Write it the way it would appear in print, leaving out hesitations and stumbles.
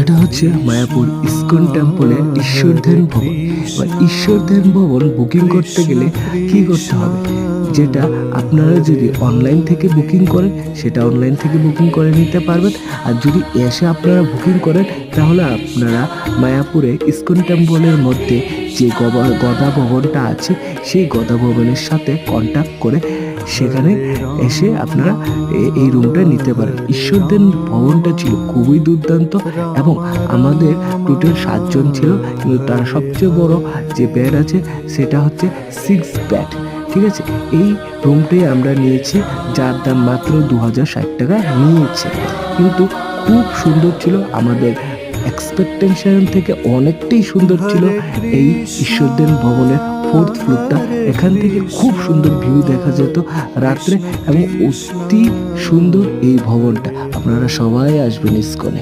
এটা হচ্ছে মায়াপুর ইসকন টেম্পলের ঈশ্বরধ্যান ভবন। এবার ঈশ্বরধ্যান ভবন বুকিং করতে গেলে কি করতে হবে, যেটা আপনারা যদি অনলাইন থেকে বুকিং করেন সেটা অনলাইন থেকে বুকিং করে নিতে পারবেন। আর যদি এসে আপনারা বুকিং করেন তাহলে আপনারা মায়াপুরে ইসকন টেম্পলের মধ্যে যে গদা ভবনটা আছে সেই গদা ভবনের সাথে কন্ট্যাক্ট করে সেখানে এসে আপনারা এই রুমটা নিতে পারেন। ঈশ্বরধ্যান ভবনটা ছিল খুবই দুর্দান্ত এবং আমাদের টোটাল 7 জন ছিল, কিন্তু তার সবচেয়ে বড় যে বেড আছে সেটা হচ্ছে 6 বেড। ঠিক আছে, এই রুমটাই আমরা নিয়েছি, যার দাম মাত্র 2060 টাকা নিয়েছে, কিন্তু খুব সুন্দর ছিল, আমাদের এক্সপেকটেশন থেকে অনেকটাই সুন্দর ছিল এই ঈশ্বরধ্যান ভবনের 4th ফ্লোরটা। এখান থেকে খুব সুন্দর ভিউ দেখা যেত রাত্রে এবং অতি সুন্দর এই ভবনটা। আপনারা সবাই আসবেন ইসকনে।